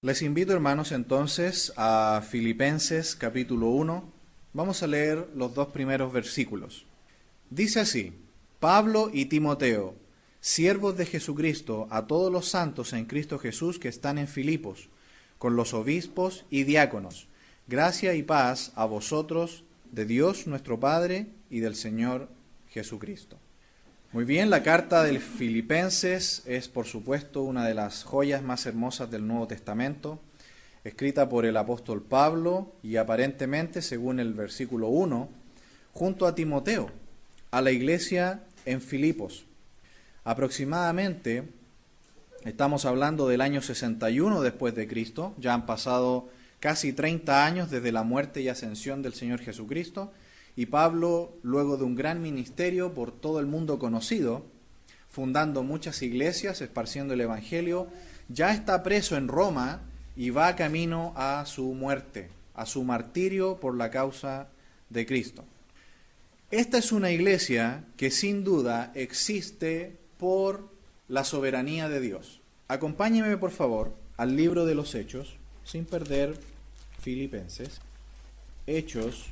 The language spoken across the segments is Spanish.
Les invito, hermanos, entonces a Filipenses capítulo 1. Vamos a leer los dos primeros versículos. Dice así: Pablo y Timoteo, siervos de Jesucristo, a todos los santos en Cristo Jesús que están en Filipos, con los obispos y diáconos. Gracia y paz a vosotros, de Dios nuestro Padre y del Señor Jesucristo. Muy bien, la carta de Filipenses es, por supuesto, una de las joyas más hermosas del Nuevo Testamento, escrita por el apóstol Pablo y aparentemente, según el versículo 1, junto a Timoteo, a la iglesia en Filipos. Aproximadamente, estamos hablando del año 61 después de Cristo, ya han pasado casi 30 años desde la muerte y ascensión del Señor Jesucristo, y Pablo, luego de un gran ministerio por todo el mundo conocido, fundando muchas iglesias, esparciendo el Evangelio, ya está preso en Roma y va camino a su muerte, a su martirio por la causa de Cristo. Esta es una iglesia que sin duda existe por la soberanía de Dios. Acompáñeme, por favor, al libro de los Hechos, sin perder Filipenses. Hechos,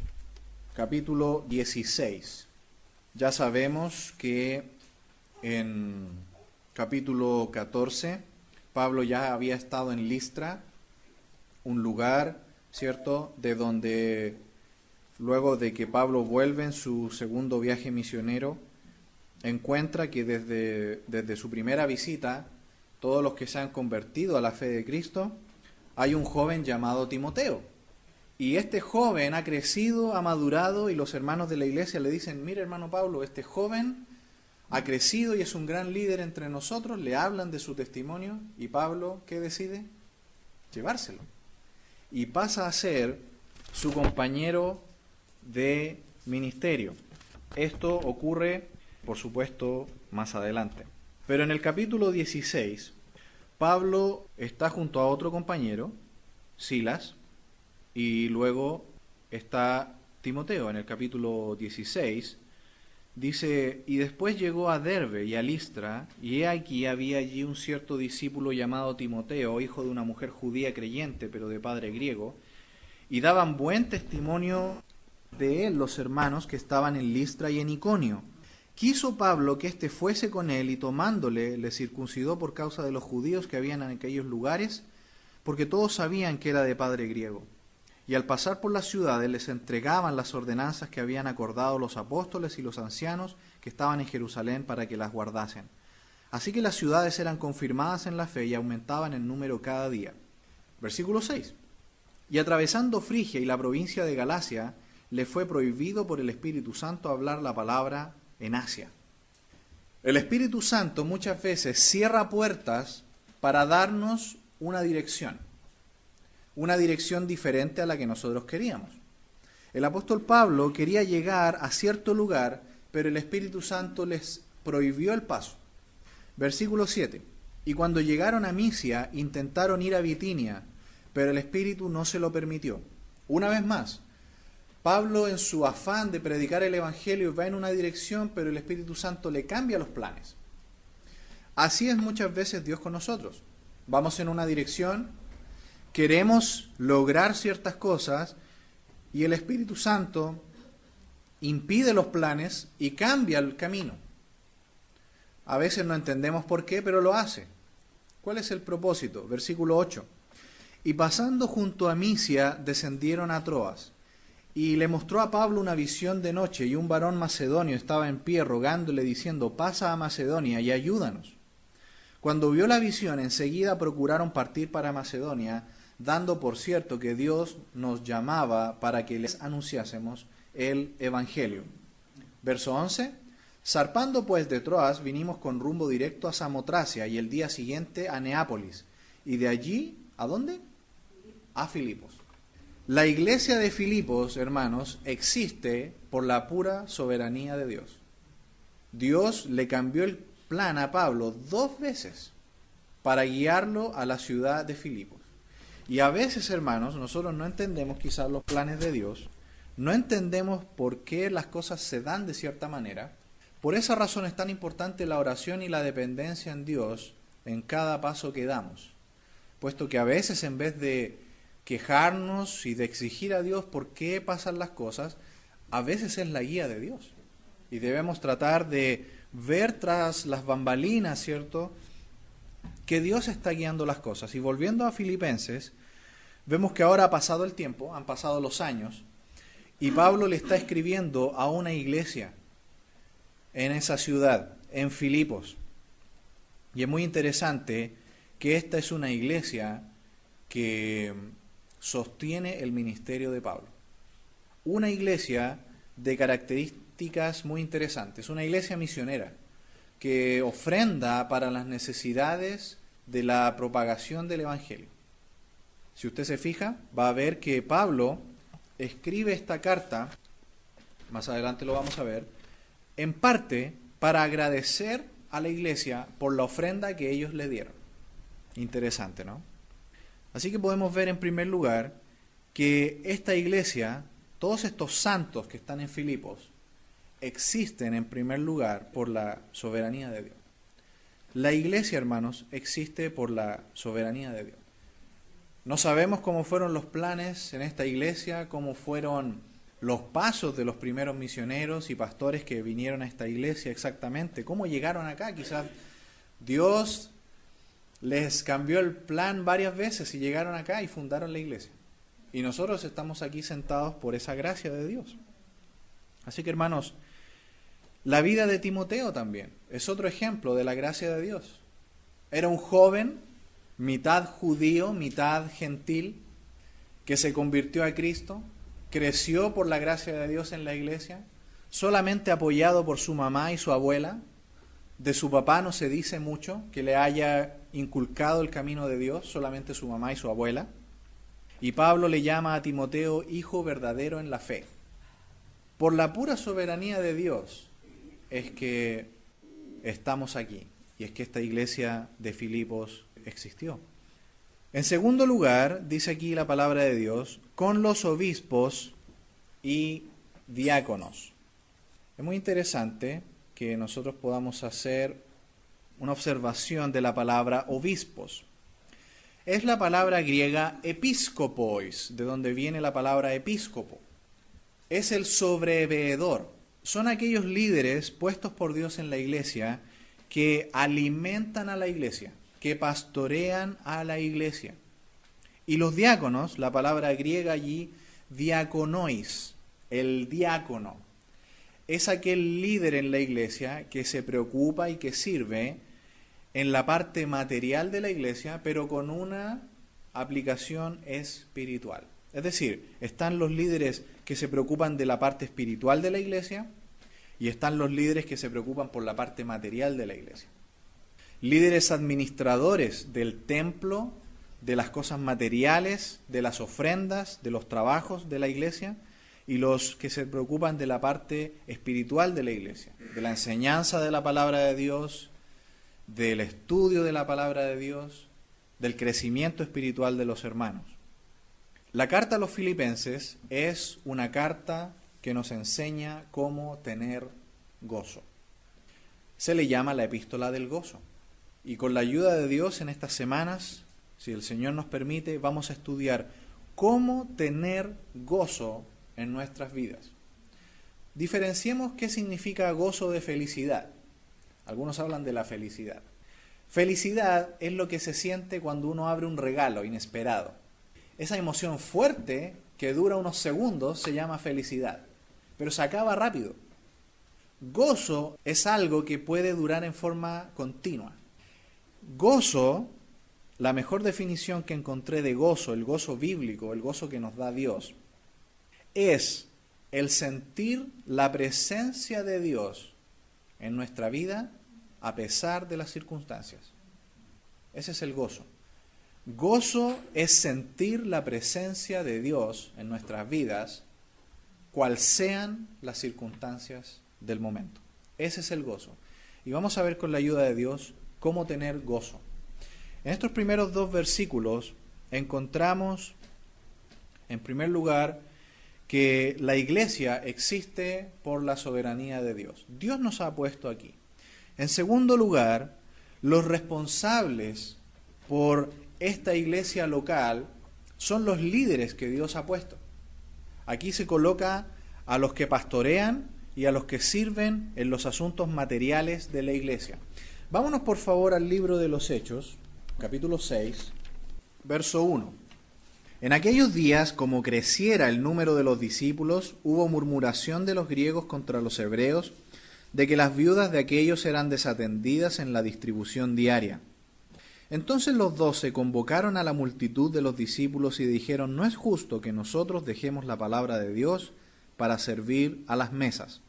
capítulo 16. Ya sabemos que en capítulo 14, Pablo ya había estado en Listra, un lugar, ¿cierto?, de donde, luego de que Pablo vuelve en su segundo viaje misionero, encuentra que desde su primera visita, todos los que se han convertido a la fe de Cristo, hay un joven llamado Timoteo. Y este joven ha crecido, ha madurado, y los hermanos de la iglesia le dicen: mire, hermano Pablo, este joven ha crecido y es un gran líder entre nosotros. Le hablan de su testimonio y Pablo, ¿qué decide? Llevárselo. Y pasa a ser su compañero de ministerio. Esto ocurre, por supuesto, más adelante. Pero en el capítulo 16, Pablo está junto a otro compañero, Silas, y luego está Timoteo. En el capítulo 16 dice: y después llegó a Derbe y a Listra, y he aquí había allí un cierto discípulo llamado Timoteo, hijo de una mujer judía creyente, pero de padre griego, y daban buen testimonio de él los hermanos que estaban en Listra y en Iconio. Quiso Pablo que éste fuese con él, y tomándole, le circuncidó por causa de los judíos que habían en aquellos lugares, porque todos sabían que era de padre griego. Y al pasar por las ciudades les entregaban las ordenanzas que habían acordado los apóstoles y los ancianos que estaban en Jerusalén para que las guardasen. Así que las ciudades eran confirmadas en la fe y aumentaban en número cada día. Versículo 6. Y atravesando Frigia y la provincia de Galacia, le fue prohibido por el Espíritu Santo hablar la palabra en Asia. El Espíritu Santo muchas veces cierra puertas para darnos una dirección diferente a la que nosotros queríamos. El apóstol Pablo quería llegar a cierto lugar, pero el Espíritu Santo les prohibió el paso. Versículo 7. Y cuando llegaron a Misia, intentaron ir a Bitinia, pero el Espíritu no se lo permitió. Una vez más, Pablo, en su afán de predicar el Evangelio, va en una dirección, pero el Espíritu Santo le cambia los planes. Así es muchas veces Dios con nosotros. Vamos en una dirección, queremos lograr ciertas cosas, y el Espíritu Santo impide los planes y cambia el camino. A veces no entendemos por qué, pero lo hace. ¿Cuál es el propósito? Versículo 8. Y pasando junto a Misia, descendieron a Troas. Y le mostró a Pablo una visión de noche, y un varón macedonio estaba en pie rogándole, diciendo: pasa a Macedonia y ayúdanos. Cuando vio la visión, enseguida procuraron partir para Macedonia, dando por cierto que Dios nos llamaba para que les anunciásemos el Evangelio. Verso 11. Zarpando pues de Troas, vinimos con rumbo directo a Samotracia, y el día siguiente a Neápolis, y de allí, ¿a dónde? A Filipos. La iglesia de Filipos, hermanos, existe por la pura soberanía de Dios. Dios le cambió el plan a Pablo 2 veces para guiarlo a la ciudad de Filipos. Y a veces, hermanos, nosotros no entendemos quizás los planes de Dios, no entendemos por qué las cosas se dan de cierta manera. Por esa razón es tan importante la oración y la dependencia en Dios en cada paso que damos. puesto que a veces en vez de quejarnos y de exigir a Dios por qué pasan las cosas, a veces es la guía de Dios. Y debemos tratar de ver tras las bambalinas, ¿cierto?, que Dios está guiando las cosas. Y volviendo a Filipenses, vemos que ahora ha pasado el tiempo, han pasado los años, y Pablo le está escribiendo a una iglesia en esa ciudad, en Filipos. Y es muy interesante que esta es una iglesia que sostiene el ministerio de Pablo. Una iglesia de características muy interesantes, una iglesia misionera que ofrenda para las necesidades de la propagación del Evangelio. Si usted se fija, va a ver que Pablo escribe esta carta, más adelante lo vamos a ver, en parte para agradecer a la iglesia por la ofrenda que ellos le dieron. Interesante, ¿no? Así que podemos ver en primer lugar que esta iglesia, todos estos santos que están en Filipos, existen en primer lugar por la soberanía de Dios. La iglesia, hermanos, existe por la soberanía de Dios. No sabemos cómo fueron los planes en esta iglesia, cómo fueron los pasos de los primeros misioneros y pastores que vinieron a esta iglesia exactamente, cómo llegaron acá. Quizás Dios les cambió el plan varias veces y llegaron acá y fundaron la iglesia. Y nosotros estamos aquí sentados por esa gracia de Dios. Así que, hermanos, la vida de Timoteo también es otro ejemplo de la gracia de Dios. Era un joven, mitad judío, mitad gentil, que se convirtió a Cristo, creció por la gracia de Dios en la iglesia, solamente apoyado por su mamá y su abuela. De su papá no se dice mucho que le haya inculcado el camino de Dios, solamente su mamá y su abuela. Y Pablo le llama a Timoteo hijo verdadero en la fe. Por la pura soberanía de Dios es que estamos aquí, y es que esta iglesia de Filipos existió. En segundo lugar, dice aquí la palabra de Dios, con los obispos y diáconos. Es muy interesante que nosotros podamos hacer una observación de la palabra obispos. Es la palabra griega episkopois, de donde viene la palabra episcopo. Es el sobreveedor. Son aquellos líderes puestos por Dios en la iglesia que alimentan a la iglesia, que pastorean a la iglesia. Y los diáconos, la palabra griega allí, diakonois, el diácono, es aquel líder en la iglesia que se preocupa y que sirve en la parte material de la iglesia, pero con una aplicación espiritual. Es decir, están los líderes que se preocupan de la parte espiritual de la iglesia y están los líderes que se preocupan por la parte material de la iglesia. Líderes administradores del templo, de las cosas materiales, de las ofrendas, de los trabajos de la iglesia, y los que se preocupan de la parte espiritual de la iglesia, de la enseñanza de la palabra de Dios, del estudio de la palabra de Dios, del crecimiento espiritual de los hermanos. La carta a los Filipenses es una carta que nos enseña cómo tener gozo. Se le llama la epístola del gozo. Y con la ayuda de Dios en estas semanas, si el Señor nos permite, vamos a estudiar cómo tener gozo en nuestras vidas. Diferenciemos qué significa gozo de felicidad. Algunos hablan de la felicidad. Felicidad es lo que se siente cuando uno abre un regalo inesperado. Esa emoción fuerte que dura unos segundos se llama felicidad, pero se acaba rápido. Gozo es algo que puede durar en forma continua. Gozo, la mejor definición que encontré de gozo, el gozo bíblico, el gozo que nos da Dios, es el sentir la presencia de Dios en nuestra vida a pesar de las circunstancias. Ese es el gozo. Gozo es sentir la presencia de Dios en nuestras vidas, cual sean las circunstancias del momento. Ese es el gozo. Y vamos a ver con la ayuda de Dios cómo tener gozo. En estos primeros dos versículos encontramos, en primer lugar, que la iglesia existe por la soberanía de Dios. Dios nos ha puesto aquí. En segundo lugar, los responsables por esta iglesia local son los líderes que Dios ha puesto. Aquí se coloca a los que pastorean y a los que sirven en los asuntos materiales de la iglesia. Vámonos por favor al libro de los Hechos, capítulo 6, verso 1. En aquellos días, como creciera el número de los discípulos, hubo murmuración de los griegos contra los hebreos, de que las viudas de aquellos eran desatendidas en la distribución diaria. Entonces los 12 convocaron a la multitud de los discípulos y dijeron: no es justo que nosotros dejemos la palabra de Dios para servir a las mesas.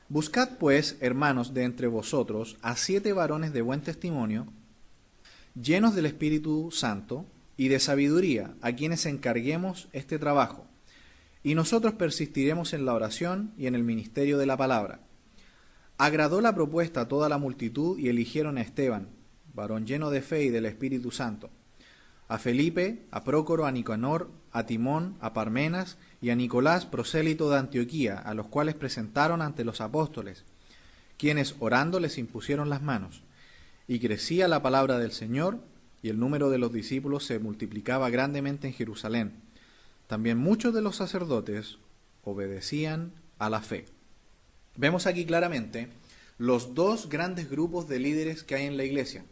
Buscad pues, hermanos, de entre vosotros a 7 varones de buen testimonio, llenos del Espíritu Santo y de sabiduría, a quienes encarguemos este trabajo, y nosotros persistiremos en la oración y en el ministerio de la palabra. Agradó la propuesta a toda la multitud y eligieron a Esteban, varón lleno de fe y del Espíritu Santo, a Felipe, a Prócoro, a Nicanor, a Timón, a Parmenas y a Nicolás, prosélito de Antioquía, a los cuales presentaron ante los apóstoles, quienes orando les impusieron las manos. Y crecía la palabra del Señor, y el número de los discípulos se multiplicaba grandemente en Jerusalén. También muchos de los sacerdotes obedecían a la fe. Vemos aquí claramente los dos grandes grupos de líderes que hay en la iglesia.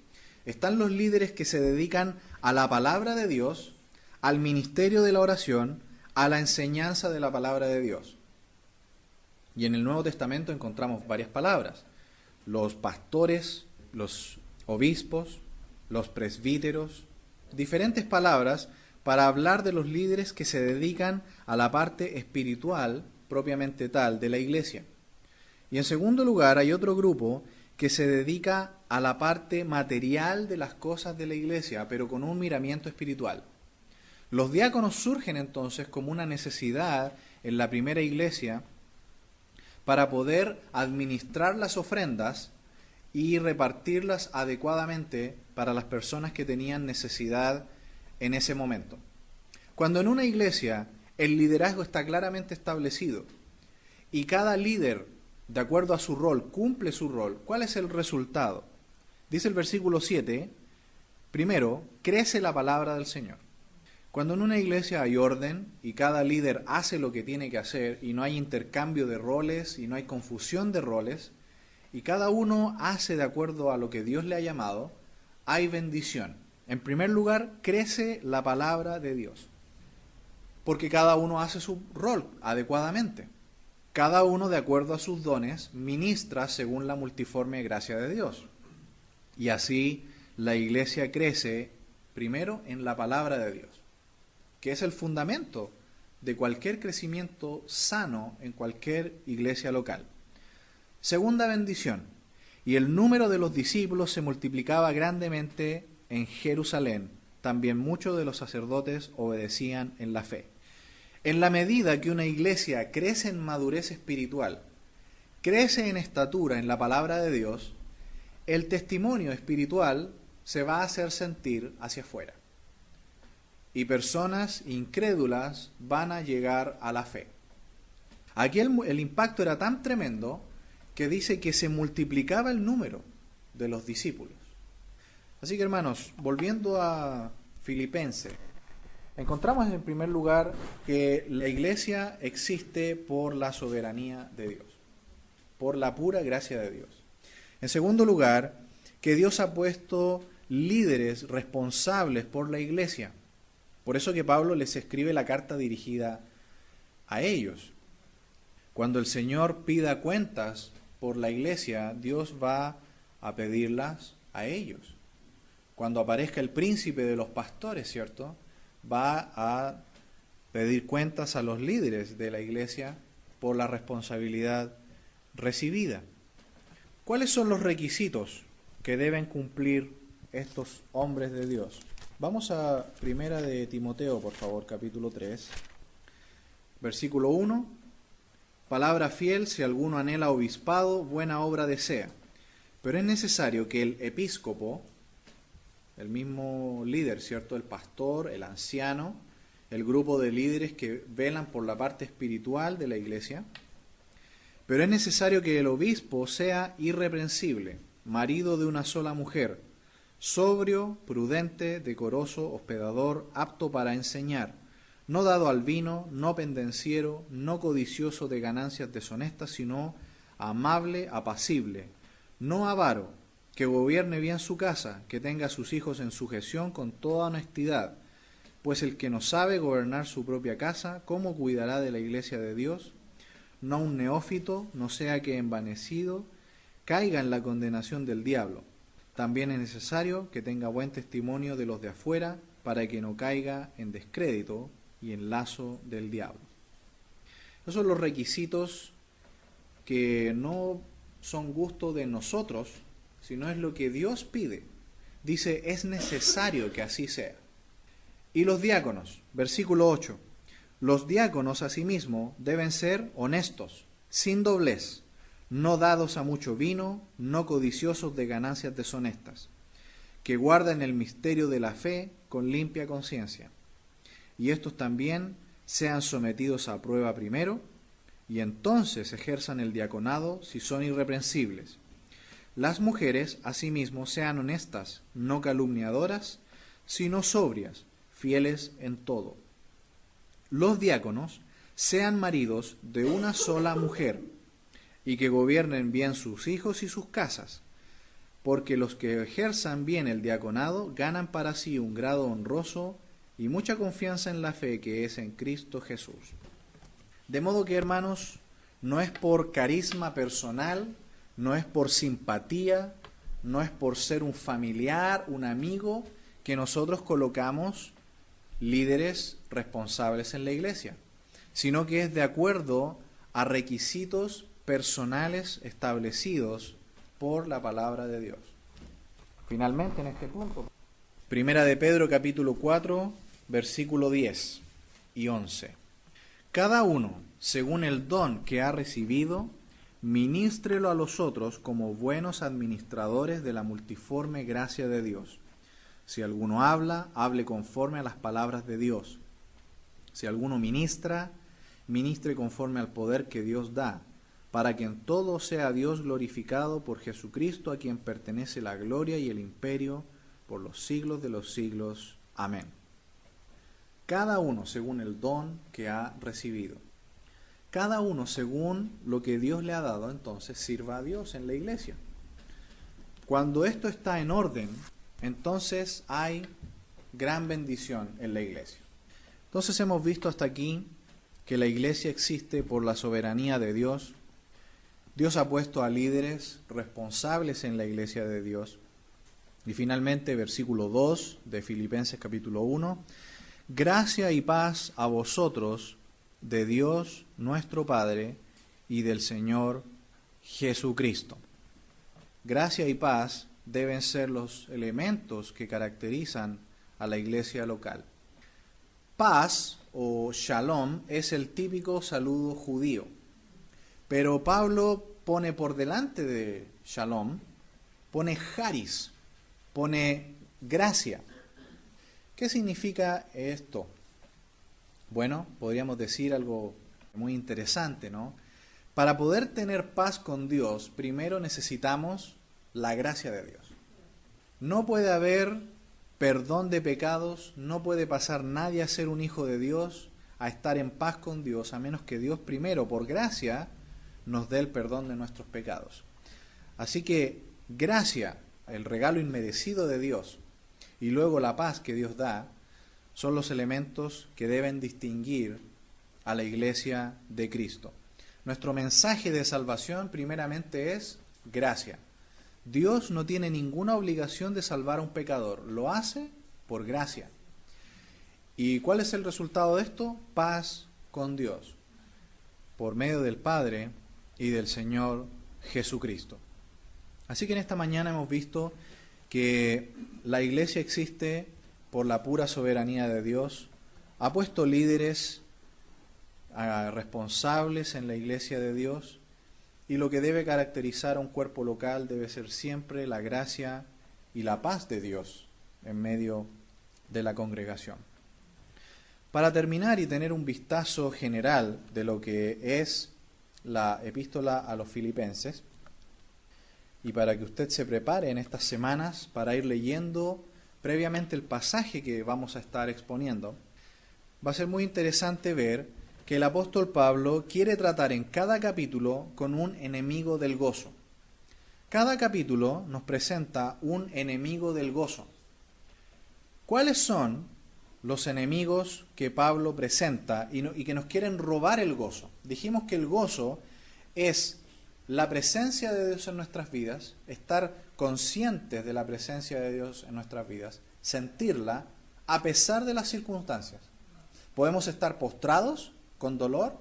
Están los líderes que se dedican a la palabra de Dios, al ministerio de la oración, a la enseñanza de la palabra de Dios. Y en el Nuevo Testamento encontramos varias palabras: los pastores, los obispos, los presbíteros, diferentes palabras para hablar de los líderes que se dedican a la parte espiritual propiamente tal de la iglesia. Y en segundo lugar hay otro grupo que se dedica a la parte material de las cosas de la iglesia, pero con un miramiento espiritual. Los diáconos surgen entonces como una necesidad en la primera iglesia para poder administrar las ofrendas y repartirlas adecuadamente para las personas que tenían necesidad en ese momento. Cuando en una iglesia el liderazgo está claramente establecido y cada líder, de acuerdo a su rol, cumple su rol, ¿cuál es el resultado? Dice el versículo 7, primero, crece la palabra del Señor. Cuando en una iglesia hay orden y cada líder hace lo que tiene que hacer y no hay intercambio de roles y no hay confusión de roles y cada uno hace de acuerdo a lo que Dios le ha llamado, hay bendición. En primer lugar, crece la palabra de Dios, porque cada uno hace su rol adecuadamente. Cada uno, de acuerdo a sus dones, ministra según la multiforme gracia de Dios. Y así la iglesia crece primero en la palabra de Dios, que es el fundamento de cualquier crecimiento sano en cualquier iglesia local. Segunda bendición, y el número de los discípulos se multiplicaba grandemente en Jerusalén. También muchos de los sacerdotes obedecían en la fe. En la medida que una iglesia crece en madurez espiritual, crece en estatura en la palabra de Dios, el testimonio espiritual se va a hacer sentir hacia afuera. Y personas incrédulas van a llegar a la fe. Aquí el impacto era tan tremendo que dice que se multiplicaba el número de los discípulos. Así que, hermanos, volviendo a Filipenses, encontramos en primer lugar que la iglesia existe por la soberanía de Dios, por la pura gracia de Dios. En segundo lugar, que Dios ha puesto líderes responsables por la iglesia. Por eso que Pablo les escribe la carta dirigida a ellos. Cuando el Señor pida cuentas por la iglesia, Dios va a pedirlas a ellos. Cuando aparezca el príncipe de los pastores, ¿cierto?, va a pedir cuentas a los líderes de la iglesia por la responsabilidad recibida. ¿Cuáles son los requisitos que deben cumplir estos hombres de Dios? Vamos a Primera de Timoteo, por favor, capítulo 3, versículo 1. Palabra fiel, si alguno anhela obispado, buena obra desea. Pero es necesario que el episcopo, el mismo líder, ¿cierto?, el pastor, el anciano, el grupo de líderes que velan por la parte espiritual de la iglesia, pero es necesario que el obispo sea irreprensible, marido de una sola mujer, sobrio, prudente, decoroso, hospedador, apto para enseñar, no dado al vino, no pendenciero, no codicioso de ganancias deshonestas, sino amable, apacible, no avaro, que gobierne bien su casa, que tenga a sus hijos en sujeción con toda honestidad, pues el que no sabe gobernar su propia casa, ¿cómo cuidará de la iglesia de Dios? No un neófito, no sea que envanecido caiga en la condenación del diablo. También es necesario que tenga buen testimonio de los de afuera, para que no caiga en descrédito y en lazo del diablo. Esos son los requisitos que no son gusto de nosotros, sino es lo que Dios pide. Dice, es necesario que así sea. Y los diáconos, versículo 8. Los diáconos asimismo deben ser honestos, sin doblez, no dados a mucho vino, no codiciosos de ganancias deshonestas, que guarden el misterio de la fe con limpia conciencia. Y estos también sean sometidos a prueba primero, y entonces ejerzan el diaconado si son irreprensibles. Las mujeres, asimismo, sean honestas, no calumniadoras, sino sobrias, fieles en todo. Los diáconos sean maridos de una sola mujer, y que gobiernen bien sus hijos y sus casas, porque los que ejerzan bien el diaconado ganan para sí un grado honroso y mucha confianza en la fe que es en Cristo Jesús. De modo que, hermanos, no es por carisma personal, no es por simpatía, no es por ser un familiar, un amigo, que nosotros colocamos líderes responsables en la iglesia, sino que es de acuerdo a requisitos personales establecidos por la palabra de Dios. Finalmente, en este punto, Primera de Pedro capítulo 4, versículo 10 y 11. Cada uno, según el don que ha recibido, ministrelo a los otros como buenos administradores de la multiforme gracia de Dios. Si alguno habla, hable conforme a las palabras de Dios. Si alguno ministra, ministre conforme al poder que Dios da, para que en todo sea Dios glorificado por Jesucristo, a quien pertenece la gloria y el imperio por los siglos de los siglos. Amén. Cada uno según el don que ha recibido. Cada uno según lo que Dios le ha dado, entonces sirva a Dios en la iglesia. Cuando esto está en orden, entonces hay gran bendición en la iglesia. Entonces hemos visto hasta aquí que la iglesia existe por la soberanía de Dios. Dios ha puesto a líderes responsables en la iglesia de Dios. Y finalmente, versículo 2 de Filipenses capítulo 1, gracia y paz a vosotros de Dios nuestro Padre y del Señor Jesucristo. Gracia y paz deben ser los elementos que caracterizan a la iglesia local. Paz o shalom es el típico saludo judío, pero Pablo pone por delante de shalom, pone charis, pone gracia. ¿Qué significa esto? Bueno, podríamos decir algo muy interesante, ¿no? Para poder tener paz con Dios, primero necesitamos la gracia de Dios. No puede haber perdón de pecados, no puede pasar nadie a ser un hijo de Dios, a estar en paz con Dios, a menos que Dios primero, por gracia, nos dé el perdón de nuestros pecados. Así que gracia, el regalo inmerecido de Dios, y luego la paz que Dios da, son los elementos que deben distinguir a la iglesia de Cristo. Nuestro mensaje de salvación primeramente es gracia. Dios no tiene ninguna obligación de salvar a un pecador, lo hace por gracia. ¿Y cuál es el resultado de esto? Paz con Dios, por medio del Padre y del Señor Jesucristo. Así que en esta mañana hemos visto que la iglesia existe por la pura soberanía de Dios, ha puesto líderes responsables en la iglesia de Dios, y lo que debe caracterizar a un cuerpo local debe ser siempre la gracia y la paz de Dios en medio de la congregación. Para terminar y tener un vistazo general de lo que es la epístola a los Filipenses, y para que usted se prepare en estas semanas para ir leyendo previamente el pasaje que vamos a estar exponiendo, va a ser muy interesante ver que el apóstol Pablo quiere tratar en cada capítulo con un enemigo del gozo. Cada capítulo nos presenta un enemigo del gozo. ¿Cuáles son los enemigos que Pablo presenta y que nos quieren robar el gozo? Dijimos que el gozo es la presencia de Dios en nuestras vidas, estar conscientes de la presencia de Dios en nuestras vidas, sentirla a pesar de las circunstancias. Podemos estar postrados, con dolor,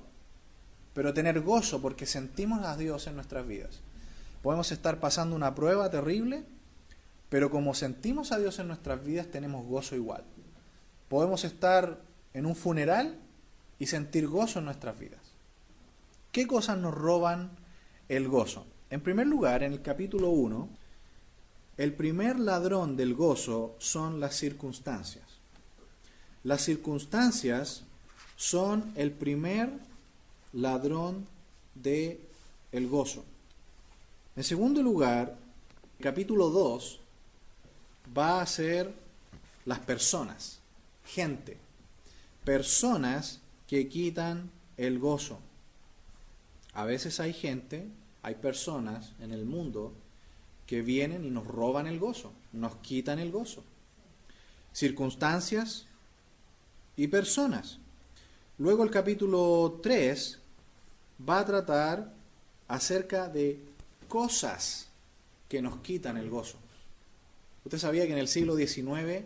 pero tener gozo porque sentimos a Dios en nuestras vidas. Podemos estar pasando una prueba terrible, pero como sentimos a Dios en nuestras vidas, tenemos gozo igual. Podemos estar en un funeral y sentir gozo en nuestras vidas. ¿Qué cosas nos roban el gozo? En primer lugar, en el capítulo 1, el primer ladrón del gozo son las circunstancias. Las circunstancias son el primer ladrón del gozo. En segundo lugar, el capítulo 2 va a ser las personas, gente, personas que quitan el gozo. A veces hay gente, hay personas en el mundo que vienen y nos roban el gozo, nos quitan el gozo. Circunstancias y personas. Luego el capítulo 3 va a tratar acerca de cosas que nos quitan el gozo. Usted sabía que en el siglo XIX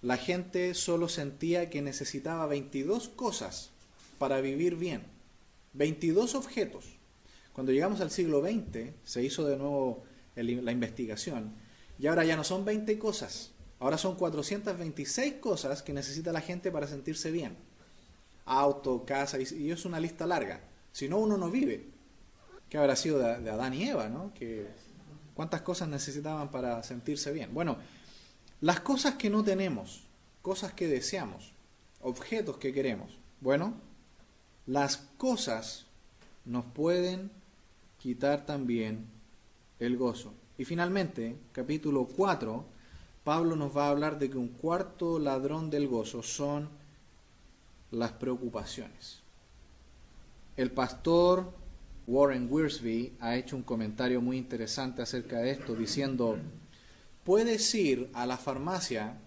la gente solo sentía que necesitaba 22 cosas para vivir bien. 22 objetos. Cuando llegamos al siglo XX se hizo de nuevo la investigación y ahora ya no son 20 cosas. Ahora son 426 cosas que necesita la gente para sentirse bien. Auto, casa, y es una lista larga. Si no, uno no vive. ¿Qué habrá sido de Adán y Eva, no? ¿Cuántas cosas necesitaban para sentirse bien? Bueno, las cosas que no tenemos, cosas que deseamos, objetos que queremos. Bueno, las cosas nos pueden quitar también el gozo. Y finalmente, capítulo 4, Pablo nos va a hablar de que un cuarto ladrón del gozo son las preocupaciones. El pastor Warren Wiersbe ha hecho un comentario muy interesante acerca de esto, diciendo: puedes ir a la farmacia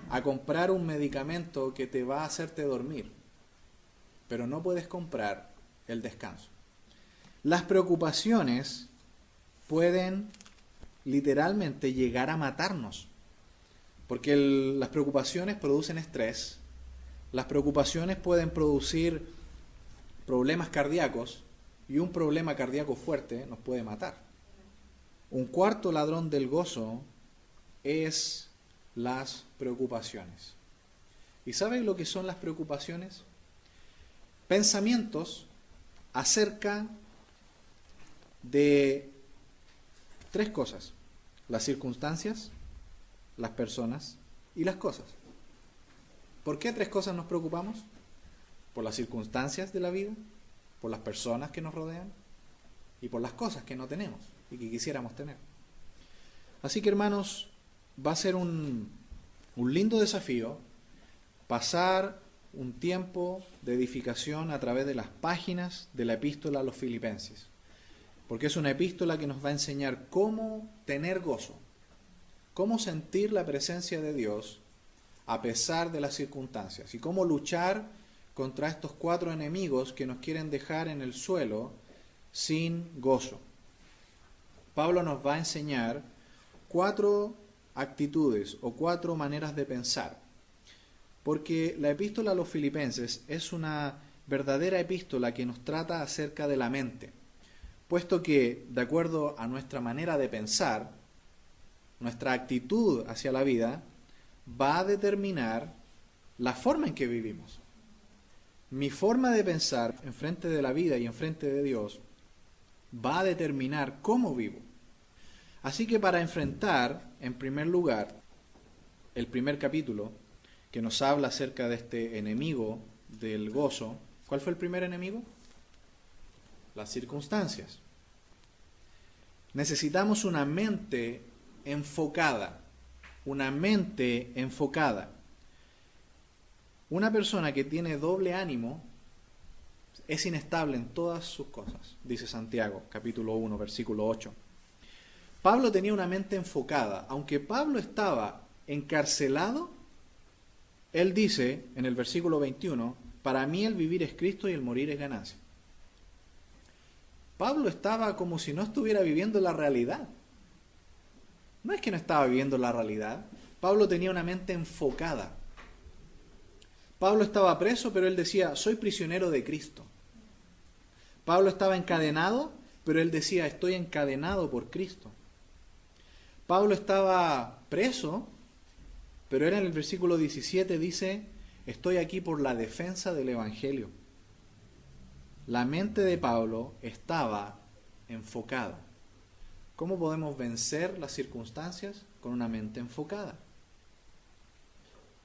a comprar un medicamento que te va a hacerte dormir, pero no puedes comprar el descanso. Las preocupaciones pueden literalmente llegar a matarnos, porque las preocupaciones producen estrés, las preocupaciones pueden producir problemas cardíacos, y un problema cardíaco fuerte nos puede matar. Un cuarto ladrón del gozo es las preocupaciones. ¿Y saben lo que son las preocupaciones? Pensamientos acerca de tres cosas: las circunstancias, las personas y las cosas. ¿Por qué tres cosas nos preocupamos? Por las circunstancias de la vida, por las personas que nos rodean y por las cosas que no tenemos y que quisiéramos tener. Así que, hermanos, va a ser un lindo desafío pasar un tiempo de edificación a través de las páginas de la epístola a los Filipenses, porque es una epístola que nos va a enseñar cómo tener gozo, cómo sentir la presencia de Dios a pesar de las circunstancias y cómo luchar contra estos cuatro enemigos que nos quieren dejar en el suelo sin gozo. Pablo nos va a enseñar cuatro actitudes o cuatro maneras de pensar, porque la epístola a los Filipenses es una verdadera epístola que nos trata acerca de la mente, puesto que, de acuerdo a nuestra manera de pensar, nuestra actitud hacia la vida va a determinar la forma en que vivimos. Mi forma de pensar enfrente de la vida y enfrente de Dios va a determinar cómo vivo. Así que para enfrentar, en primer lugar, el primer capítulo que nos habla acerca de este enemigo del gozo, ¿cuál fue el primer enemigo? Las circunstancias. Necesitamos una mente enfocada. Una mente enfocada. Una persona que tiene doble ánimo es inestable en todas sus cosas, dice Santiago, capítulo 1, versículo 8. Pablo tenía una mente enfocada. Aunque Pablo estaba encarcelado, él dice en el versículo 21, para mí el vivir es Cristo y el morir es ganancia. Pablo estaba como si no estuviera viviendo la realidad. No es que no estaba viviendo la realidad. Pablo tenía una mente enfocada. Pablo estaba preso, pero él decía, soy prisionero de Cristo. Pablo estaba encadenado, pero él decía, estoy encadenado por Cristo. Pablo estaba preso, pero él en el versículo 17 dice, estoy aquí por la defensa del Evangelio. La mente de Pablo estaba enfocada. ¿Cómo podemos vencer las circunstancias? Con una mente enfocada.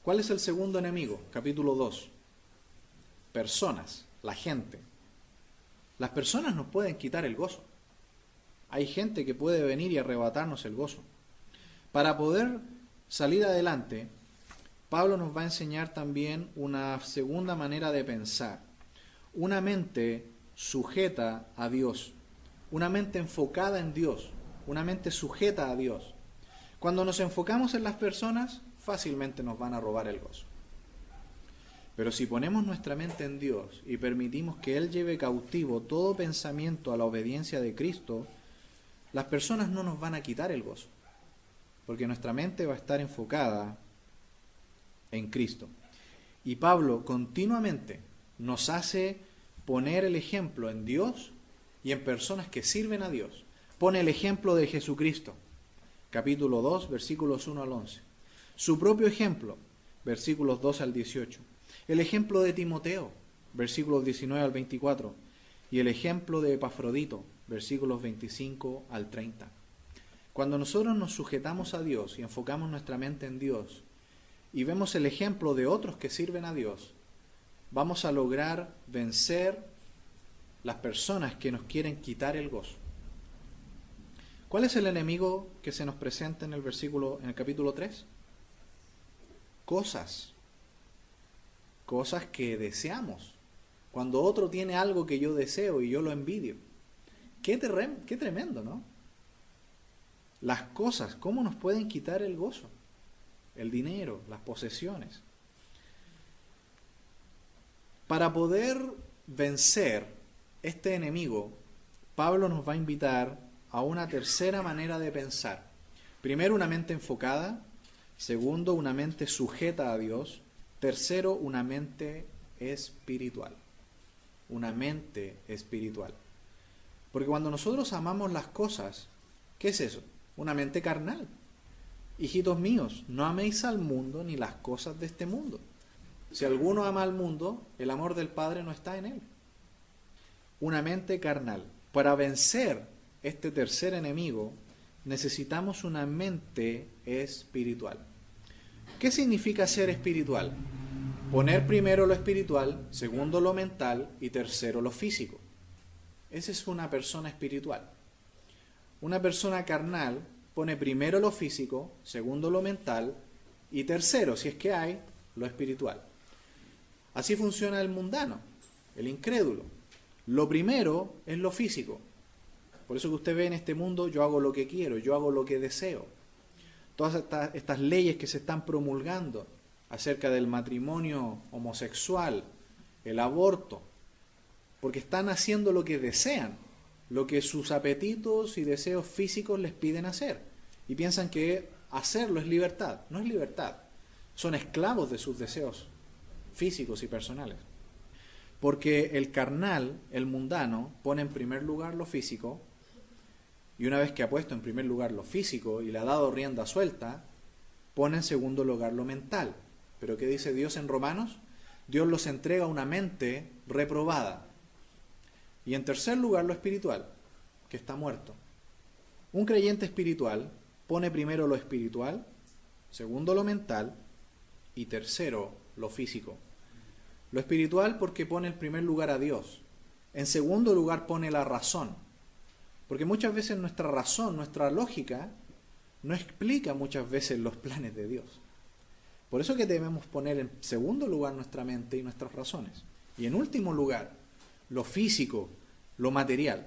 ¿Cuál es el segundo enemigo? Capítulo 2. Personas, la gente. Las personas nos pueden quitar el gozo. Hay gente que puede venir y arrebatarnos el gozo. Para poder salir adelante, Pablo nos va a enseñar también una segunda manera de pensar. Una mente sujeta a Dios. Una mente enfocada en Dios. Una mente sujeta a Dios. Cuando nos enfocamos en las personas, fácilmente nos van a robar el gozo. Pero si ponemos nuestra mente en Dios y permitimos que Él lleve cautivo todo pensamiento a la obediencia de Cristo, las personas no nos van a quitar el gozo, porque nuestra mente va a estar enfocada en Cristo. Y Pablo continuamente nos hace poner el ejemplo en Dios y en personas que sirven a Dios. Pone el ejemplo de Jesucristo, capítulo 2, versículos 1 al 11. Su propio ejemplo, versículos 2 al 18. El ejemplo de Timoteo, versículos 19 al 24. Y el ejemplo de Epafrodito, versículos 25 al 30. Cuando nosotros nos sujetamos a Dios y enfocamos nuestra mente en Dios y vemos el ejemplo de otros que sirven a Dios, vamos a lograr vencer las personas que nos quieren quitar el gozo. ¿Cuál es el enemigo que se nos presenta en el capítulo 3? Cosas que deseamos. Cuando otro tiene algo que yo deseo y yo lo envidio. Qué tremendo, ¿no? Las cosas, ¿cómo nos pueden quitar el gozo? El dinero, las posesiones. Para poder vencer este enemigo, Pablo nos va a invitar a una tercera manera de pensar. Primero, una mente enfocada. Segundo, una mente sujeta a Dios. Tercero, una mente espiritual. Una mente espiritual. Porque cuando nosotros amamos las cosas, ¿qué es eso? Una mente carnal. Hijitos míos, no améis al mundo ni las cosas de este mundo. Si alguno ama al mundo, el amor del Padre no está en él. Una mente carnal. Para vencer este tercer enemigo, necesitamos una mente espiritual. ¿Qué significa ser espiritual? Poner primero lo espiritual, segundo lo mental y tercero lo físico. Esa es una persona espiritual. Una persona carnal pone primero lo físico, segundo lo mental y tercero, si es que hay, lo espiritual. Así funciona el mundano, el incrédulo. Lo primero es lo físico. Por eso que usted ve en este mundo, yo hago lo que quiero, yo hago lo que deseo. Todas estas leyes que se están promulgando acerca del matrimonio homosexual, el aborto, porque están haciendo lo que desean, lo que sus apetitos y deseos físicos les piden hacer. Y piensan que hacerlo es libertad. No es libertad. Son esclavos de sus deseos físicos y personales. Porque el carnal, el mundano, pone en primer lugar lo físico, y una vez que ha puesto en primer lugar lo físico y le ha dado rienda suelta, pone en segundo lugar lo mental. ¿Pero qué dice Dios en Romanos? Dios los entrega a una mente reprobada. Y en tercer lugar lo espiritual, que está muerto. Un creyente espiritual pone primero lo espiritual, segundo lo mental y tercero lo físico. Lo espiritual porque pone en primer lugar a Dios. En segundo lugar pone la razón. Porque muchas veces nuestra razón, nuestra lógica, no explica muchas veces los planes de Dios. Por eso que debemos poner en segundo lugar nuestra mente y nuestras razones. Y en último lugar, lo físico, lo material.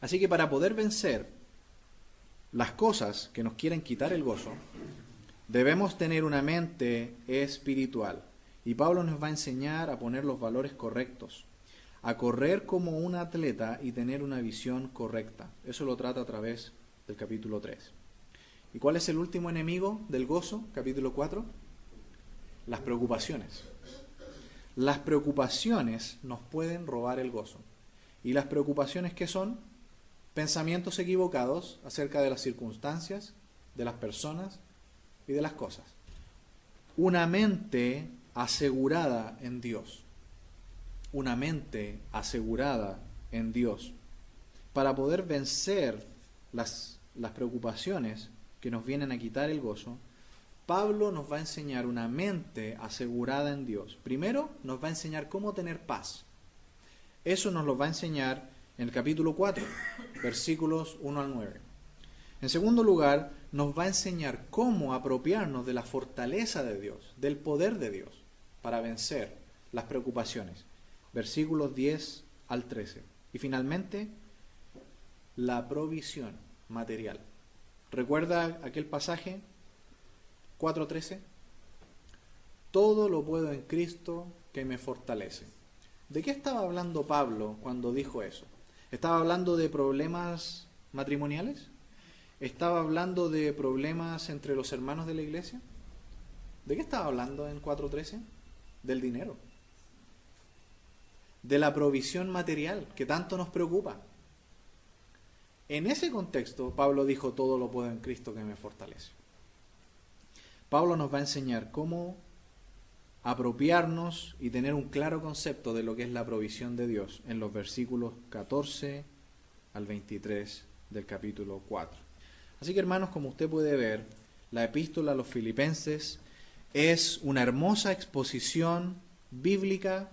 Así que para poder vencer las cosas que nos quieren quitar el gozo, debemos tener una mente espiritual. Y Pablo nos va a enseñar a poner los valores correctos, a correr como un atleta y tener una visión correcta. Eso lo trata a través del capítulo 3. ¿Y cuál es el último enemigo del gozo? Capítulo 4. Las preocupaciones. Las preocupaciones nos pueden robar el gozo. ¿Y las preocupaciones qué son? Pensamientos equivocados acerca de las circunstancias, de las personas y de las cosas. Una mente asegurada en Dios. Una mente asegurada en Dios. Para poder vencer las preocupaciones que nos vienen a quitar el gozo, Pablo nos va a enseñar una mente asegurada en Dios. Primero nos va a enseñar cómo tener paz. Eso nos lo va a enseñar en el capítulo 4, versículos 1 al 9. En segundo lugar, nos va a enseñar cómo apropiarnos de la fortaleza de Dios, del poder de Dios, para vencer las preocupaciones. Versículos 10 al 13. Y finalmente, la provisión material. ¿Recuerda aquel pasaje? 4:13. Todo lo puedo en Cristo que me fortalece. ¿De qué estaba hablando Pablo cuando dijo eso? ¿Estaba hablando de problemas matrimoniales? ¿Estaba hablando de problemas entre los hermanos de la iglesia? ¿De qué estaba hablando en 4:13? Del dinero. De la provisión material que tanto nos preocupa. En ese contexto, Pablo dijo, todo lo puedo en Cristo que me fortalece. Pablo nos va a enseñar cómo apropiarnos y tener un claro concepto de lo que es la provisión de Dios en los versículos 14 al 23 del capítulo 4. Así que, hermanos, como usted puede ver, la epístola a los Filipenses es una hermosa exposición bíblica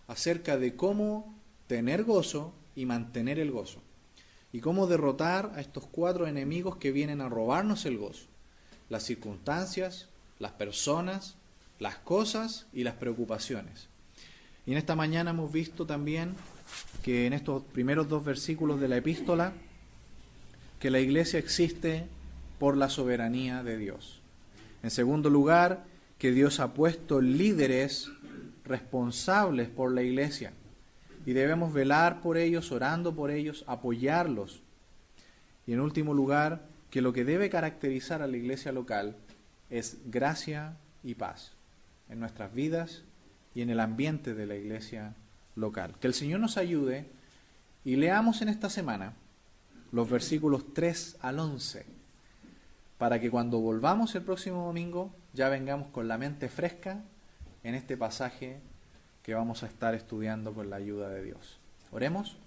acerca de cómo tener gozo y mantener el gozo. Y cómo derrotar a estos 4 enemigos que vienen a robarnos el gozo. Las circunstancias, las personas, las cosas y las preocupaciones. Y en esta mañana hemos visto también que en estos primeros 2 versículos de la epístola, que la iglesia existe por la soberanía de Dios. En segundo lugar, que Dios ha puesto líderes responsables por la iglesia. Y debemos velar por ellos, orando por ellos, apoyarlos. Y en último lugar, que lo que debe caracterizar a la iglesia local es gracia y paz en nuestras vidas y en el ambiente de la iglesia local. Que el Señor nos ayude y leamos en esta semana los versículos 3 al 11, para que cuando volvamos el próximo domingo ya vengamos con la mente fresca en este pasaje que vamos a estar estudiando con la ayuda de Dios. Oremos.